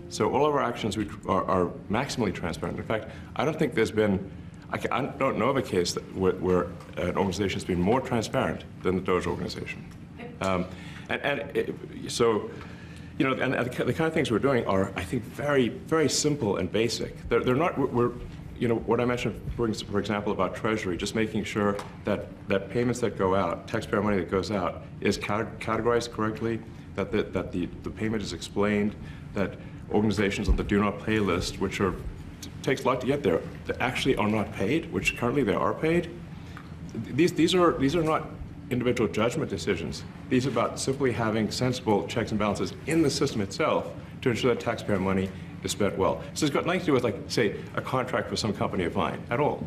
So all of our actions are maximally transparent. In fact, I don't think there's been, I don't know of a case where an organization has been more transparent than the DOGE organization. So, you know, and the kind of things we're doing are, I think, very, very simple and basic. They're not, you know, what I mentioned, for example, about Treasury, just making sure that payments that go out, taxpayer money that goes out, is categorized correctly, that the payment is explained, that organizations on the do not pay list, which takes a lot to get there, that actually are not paid, which currently they are paid. These are not individual judgment decisions. These are about simply having sensible checks and balances in the system itself to ensure that taxpayer money is spent well. So it's got nothing to do with, like, say, a contract with some company of mine at all.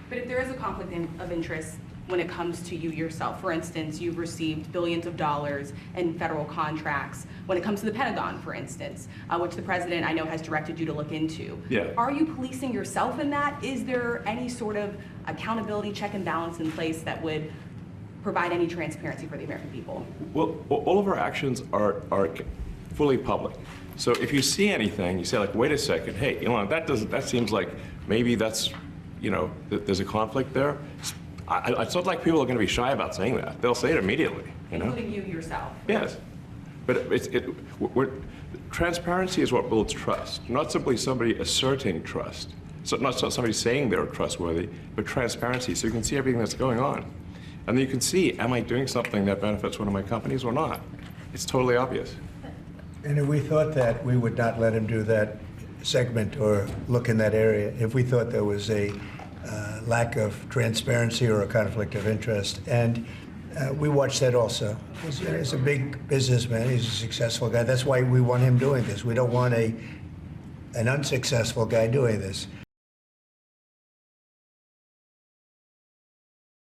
But if there is a conflict of interest when it comes to you yourself, for instance, you've received billions of dollars in federal contracts when it comes to the Pentagon, for instance, which the president, I know, has directed you to look into. Yeah. Are you policing yourself in that? Is there any sort of accountability check and balance in place that would provide any transparency for the American people? Well, all of our actions are fully public. So if you see anything, you say, like, wait a second, hey, Elon, that seems like maybe that's, you know, there's a conflict there. It's not like people are going to be shy about saying that. They'll say it immediately, you know? Including you yourself. Yes. But transparency is what builds trust, not simply somebody asserting trust. So not somebody saying they're trustworthy, but transparency, so you can see everything that's going on. And then you can see, am I doing something that benefits one of my companies or not? It's totally obvious. And if we thought that, we would not let him do that segment or look in that area if we thought there was a lack of transparency or a conflict of interest. And we watch that also. He's a big businessman. He's a successful guy. That's why we want him doing this. We don't want an unsuccessful guy doing this.